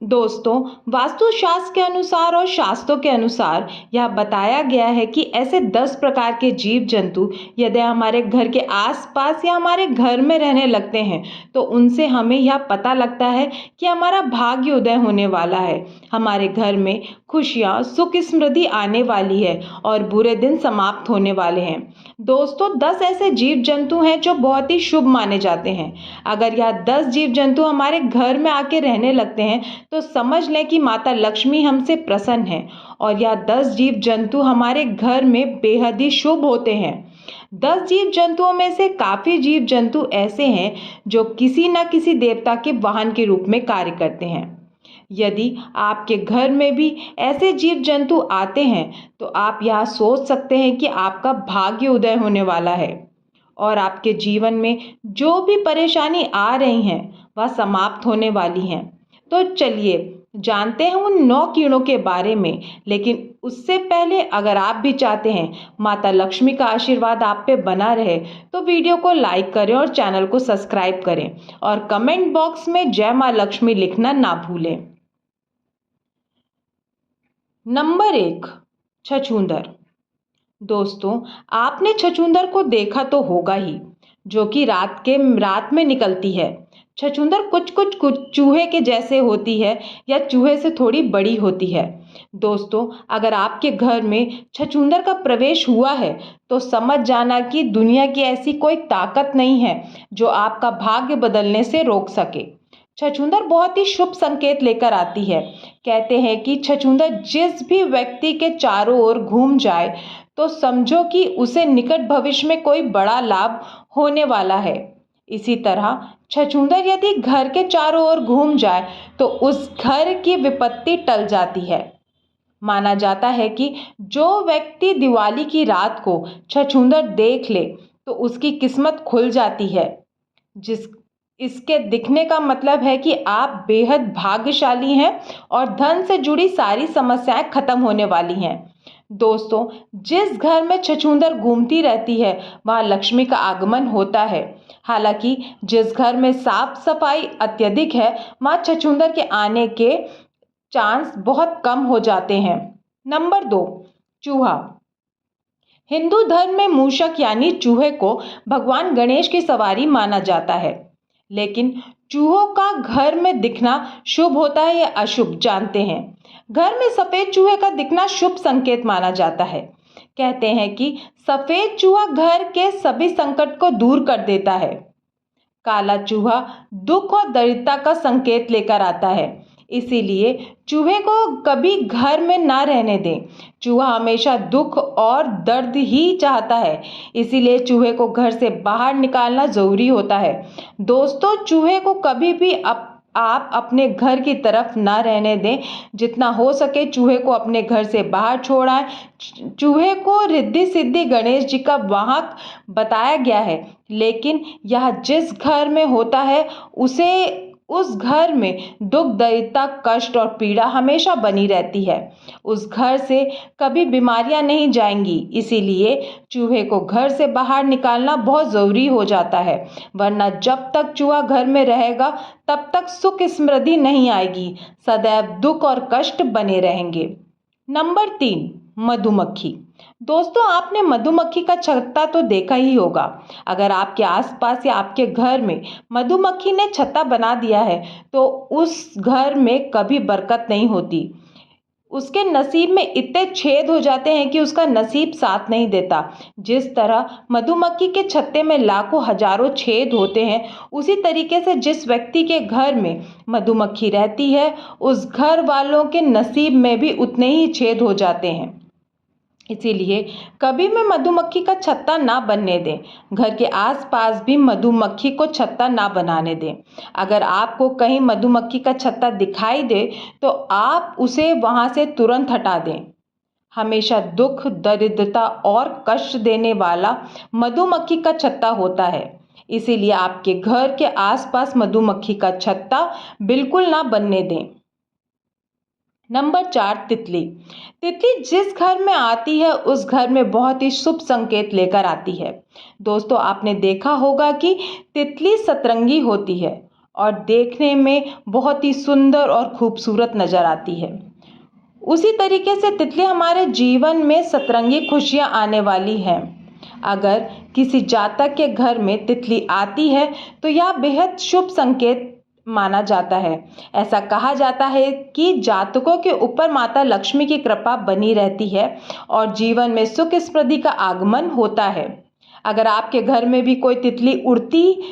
दोस्तों, वास्तुशास्त्र के अनुसार और शास्त्रों के अनुसार यह बताया गया है कि ऐसे 10 प्रकार के जीव जंतु यदि हमारे घर के आसपास या हमारे घर में रहने लगते हैं तो उनसे हमें यह पता लगता है कि हमारा भाग्य उदय होने वाला है, हमारे घर में खुशियाँ सुख समृद्धि आने वाली है और बुरे दिन समाप्त होने वाले हैं। दोस्तों, 10 ऐसे जीव जंतु हैं जो बहुत ही शुभ माने जाते हैं। अगर यह 10 जीव जंतु हमारे घर में आके रहने लगते हैं तो समझ लें कि माता लक्ष्मी हमसे प्रसन्न है और यह 10 जीव जंतु हमारे घर में बेहद ही शुभ होते हैं। 10 जीव जंतुओं में से काफी जीव जंतु ऐसे हैं जो किसी न किसी देवता के वाहन के रूप में कार्य करते हैं। यदि आपके घर में भी ऐसे जीव जंतु आते हैं तो आप यह सोच सकते हैं कि आपका भाग्य उदय होने वाला है और आपके जीवन में जो भी परेशानी आ रही हैं वह समाप्त होने वाली हैं। तो चलिए जानते हैं उन 9 कीड़ों के बारे में, लेकिन उससे पहले अगर आप भी चाहते हैं माता लक्ष्मी का आशीर्वाद आप पे बना रहे तो वीडियो को लाइक करें और चैनल को सब्सक्राइब करें और कमेंट बॉक्स में जय मां लक्ष्मी लिखना ना भूलें। नंबर 1, छछूंदर। दोस्तों, आपने छछूंदर को देखा तो होगा ही, जो कि रात में निकलती है। छछूंदर कुछ चूहे के जैसे होती है या चूहे से थोड़ी बड़ी होती है। दोस्तों, अगर आपके घर में छछूंदर का प्रवेश हुआ है तो समझ जाना कि दुनिया की ऐसी कोई ताकत नहीं है जो आपका भाग्य बदलने से रोक सके। छछूंदर बहुत ही शुभ संकेत लेकर आती है। कहते हैं कि छछूंदर जिस भी व्यक्ति के चारों ओर घूम जाए तो समझो कि उसे निकट भविष्य में कोई बड़ा लाभ होने वाला है। इसी तरह छछूंदर यदि घर के चारों ओर घूम जाए तो उस घर की विपत्ति टल जाती है। माना जाता है कि जो व्यक्ति दिवाली की रात को छछूंदर देख ले तो उसकी किस्मत खुल जाती है। जिस इसके दिखने का मतलब है कि आप बेहद भाग्यशाली हैं और धन से जुड़ी सारी समस्याएं खत्म होने वाली हैं। दोस्तों, जिस घर में छछूंदर घूमती रहती है वहाँ लक्ष्मी का आगमन होता है। हालांकि जिस घर में साफ सफाई अत्यधिक है वहाँ छछूंदर के आने के चांस बहुत कम हो जाते हैं। नंबर 2, चूहा। हिंदू धर्म में मूषक यानी चूहे को भगवान गणेश की सवारी माना जाता है, लेकिन चूहों का घर में दिखना शुभ होता है या अशुभ जानते हैं? घर में सफेद चूहे का दिखना शुभ संकेत माना जाता है। कहते हैं कि सफेद चूहा घर के सभी संकट को दूर कर देता है। काला चूहा दुख और दरिद्रता का संकेत लेकर आता है, इसीलिए चूहे को कभी घर में ना रहने दें। चूहा हमेशा दुख और दर्द ही चाहता है, इसीलिए चूहे को घर से बाहर निकालना जरूरी होता है। दोस्तों, चूहे को कभी भी आप अपने घर की तरफ ना रहने दें। जितना हो सके चूहे को अपने घर से बाहर छोड़ आएं। चूहे को रिद्धि सिद्धि गणेश जी का वाहक बताया गया है, लेकिन यह जिस घर में होता है उस घर में दुख दरिद्रता कष्ट और पीड़ा हमेशा बनी रहती है। उस घर से कभी बीमारियां नहीं जाएंगी, इसीलिए चूहे को घर से बाहर निकालना बहुत ज़रूरी हो जाता है, वरना जब तक चूहा घर में रहेगा तब तक सुख समृद्धि नहीं आएगी, सदैव दुख और कष्ट बने रहेंगे। नंबर 3, मधुमक्खी। दोस्तों, आपने मधुमक्खी का छत्ता तो देखा ही होगा। अगर आपके आसपास या आपके घर में मधुमक्खी ने छत्ता बना दिया है तो उस घर में कभी बरकत नहीं होती। उसके नसीब में इतने छेद हो जाते हैं कि उसका नसीब साथ नहीं देता। जिस तरह मधुमक्खी के छत्ते में लाखों हजारों छेद होते हैं, उसी तरीके से जिस व्यक्ति के घर में मधुमक्खी रहती है उस घर वालों के नसीब में भी उतने ही छेद हो जाते हैं। इसीलिए कभी भी मधुमक्खी का छत्ता ना बनने दें। घर के आसपास भी मधुमक्खी को छत्ता ना बनाने दें। अगर आपको कहीं मधुमक्खी का छत्ता दिखाई दे तो आप उसे वहां से तुरंत हटा दें। हमेशा दुख दरिद्रता और कष्ट देने वाला मधुमक्खी का छत्ता होता है, इसीलिए आपके घर के आसपास मधुमक्खी का छत्ता बिल्कुल ना बनने दें। नंबर 4, तितली। तितली जिस घर में आती है उस घर में बहुत ही शुभ संकेत लेकर आती है। दोस्तों, आपने देखा होगा कि तितली सतरंगी होती है और देखने में बहुत ही सुंदर और खूबसूरत नज़र आती है। उसी तरीके से तितली हमारे जीवन में सतरंगी खुशियाँ आने वाली हैं। अगर किसी जातक के घर में तितली आती है तो यह बेहद शुभ संकेत माना जाता है। ऐसा कहा जाता है कि जातकों के ऊपर माता लक्ष्मी की कृपा बनी रहती है और जीवन में सुख समृद्धि का आगमन होता है। अगर आपके घर में भी कोई तितली उड़ती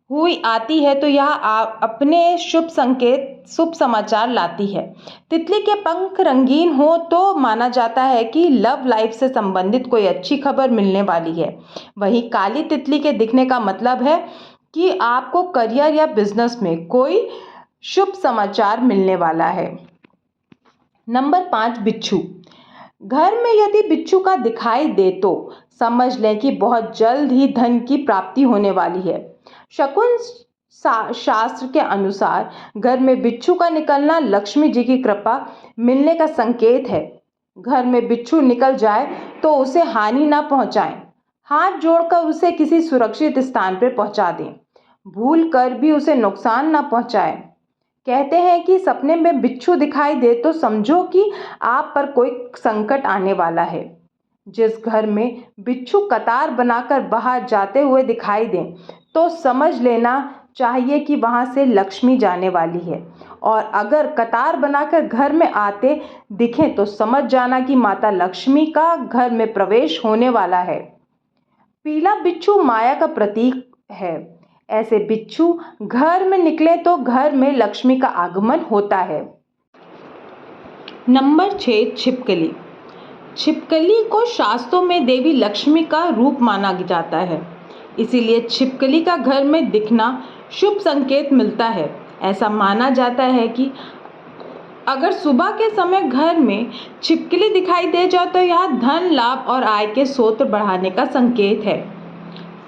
हुई आती है तो यह अपने शुभ संकेत, शुभ समाचार लाती है। तितली के पंख रंगीन हो तो माना जाता है कि लव लाइफ से संबंधित कोई अच्छी खबर मिलने वाली है। वहीं काली तितली के दिखने का मतलब है कि आपको करियर या बिजनेस में कोई शुभ समाचार मिलने वाला है। नंबर 5, बिच्छू। घर में यदि बिच्छू का दिखाई दे तो समझ लें कि बहुत जल्द ही धन की प्राप्ति होने वाली है। शकुन शास्त्र के अनुसार घर में बिच्छू का निकलना लक्ष्मी जी की कृपा मिलने का संकेत है। घर में बिच्छू निकल जाए तो उसे हानि ना पहुंचाएं। हाथ जोड़कर उसे किसी सुरक्षित स्थान पर पहुंचा दें। भूल कर भी उसे नुकसान ना पहुंचाएं। कहते हैं कि सपने में बिच्छू दिखाई दे तो समझो कि आप पर कोई संकट आने वाला है। जिस घर में बिच्छू कतार बनाकर बाहर जाते हुए दिखाई दें तो समझ लेना चाहिए कि वहां से लक्ष्मी जाने वाली है। और अगर कतार बनाकर घर में आते दिखें तो समझ जाना कि माता लक्ष्मी का घर में प्रवेश होने वाला है। पीला बिच्छू माया का प्रतीक है। ऐसे बिच्छू घर में निकले तो घर में लक्ष्मी का आगमन होता है। नंबर 6, छिपकली। छिपकली को शास्त्रों में देवी लक्ष्मी का रूप माना जाता है, इसीलिए छिपकली का घर में दिखना शुभ संकेत मिलता है। ऐसा माना जाता है कि अगर सुबह के समय घर में छिपकली दिखाई दे जाए तो यह धन लाभ और आय के स्रोत बढ़ाने का संकेत है।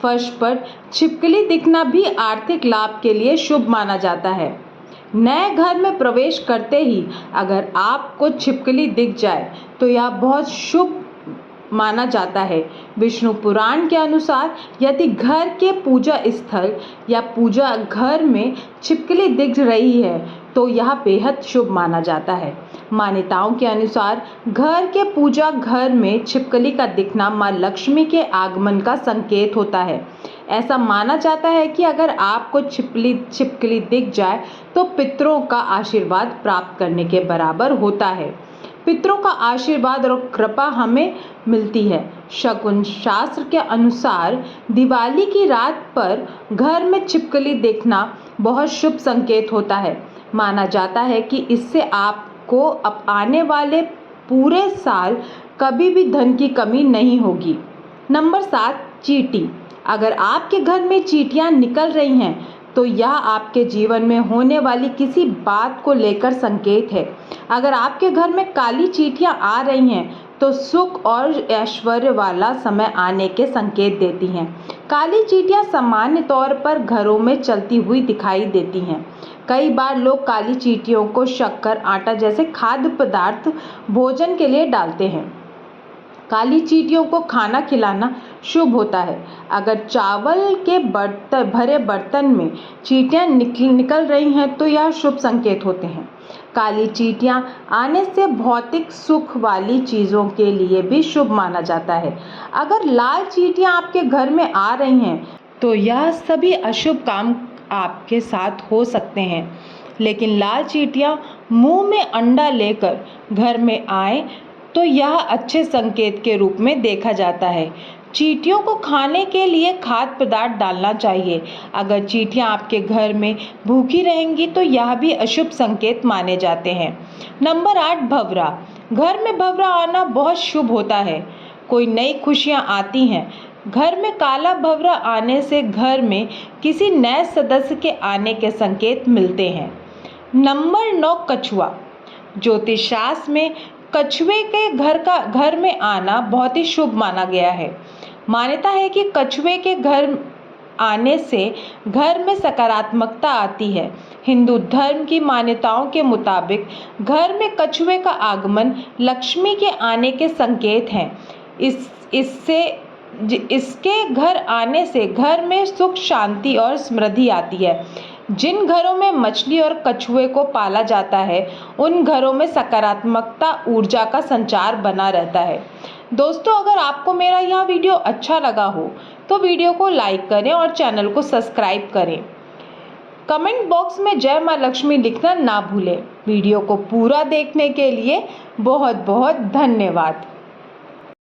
फर्श पर छिपकली दिखना भी आर्थिक लाभ के लिए शुभ माना जाता है। नए घर में प्रवेश करते ही अगर आपको छिपकली दिख जाए तो यह बहुत शुभ माना जाता है। विष्णु पुराण के अनुसार यदि घर के पूजा स्थल या पूजा घर में छिपकली दिख रही है तो यह बेहद शुभ माना जाता है। मान्यताओं के अनुसार घर के पूजा घर में छिपकली का दिखना मां लक्ष्मी के आगमन का संकेत होता है। ऐसा माना जाता है कि अगर आपको छिपकली दिख जाए तो पितरों का आशीर्वाद प्राप्त करने के बराबर होता है। पितरों का आशीर्वाद और कृपा हमें मिलती है। शकुन शास्त्र के अनुसार दिवाली की रात पर घर में छिपकली देखना बहुत शुभ संकेत होता है। माना जाता है कि इससे आपको अब आने वाले पूरे साल कभी भी धन की कमी नहीं होगी। नंबर 7, चींटी। अगर आपके घर में चींटियां निकल रही हैं तो यह आपके जीवन में होने वाली किसी बात को लेकर संकेत है। अगर आपके घर में काली चींटियां आ रही हैं तो सुख और ऐश्वर्य वाला समय आने के संकेत देती हैं। काली चींटियां सामान्य तौर पर घरों में चलती हुई दिखाई देती हैं। कई बार लोग काली चींटियों को शक्कर, आटा जैसे खाद्य पदार्थ भोजन के लिए डालते हैं। काली चींटियों को खाना खिलाना शुभ होता है। अगर चावल के भरे बर्तन में चींटियां निकल रही हैं तो यह शुभ संकेत होते हैं। काली चींटियां आने से भौतिक सुख वाली चीज़ों के लिए भी शुभ माना जाता है। अगर लाल चींटियां आपके घर में आ रही हैं तो यह सभी अशुभ काम आपके साथ हो सकते हैं। लेकिन लाल चींटियां मुंह में अंडा लेकर घर में आए तो यह अच्छे संकेत के रूप में देखा जाता है। चींटियों को खाने के लिए खाद्य पदार्थ डालना चाहिए। अगर चींटियां आपके घर में भूखी रहेंगी तो यह भी अशुभ संकेत माने जाते हैं। नंबर 8, भंवरा। घर में भंवरा आना बहुत शुभ होता है। कोई नई खुशियां आती हैं। घर में काला भंवरा आने से घर में किसी नए सदस्य के आने के संकेत मिलते हैं। नंबर 9, कछुआ। ज्योतिष शास्त्र में कछुए के घर में आना बहुत ही शुभ माना गया है। मान्यता है कि कछुए के घर आने से घर में सकारात्मकता आती है। हिंदू धर्म की मान्यताओं के मुताबिक घर में कछुए का आगमन लक्ष्मी के आने के संकेत हैं। इसके घर आने से घर में सुख, शांति और समृद्धि आती है। जिन घरों में मछली और कछुए को पाला जाता है उन घरों में सकारात्मकता ऊर्जा का संचार बना रहता है। दोस्तों, अगर आपको मेरा यह वीडियो अच्छा लगा हो तो वीडियो को लाइक करें और चैनल को सब्सक्राइब करें। कमेंट बॉक्स में जय माँ लक्ष्मी लिखना ना भूलें। वीडियो को पूरा देखने के लिए बहुत बहुत धन्यवाद।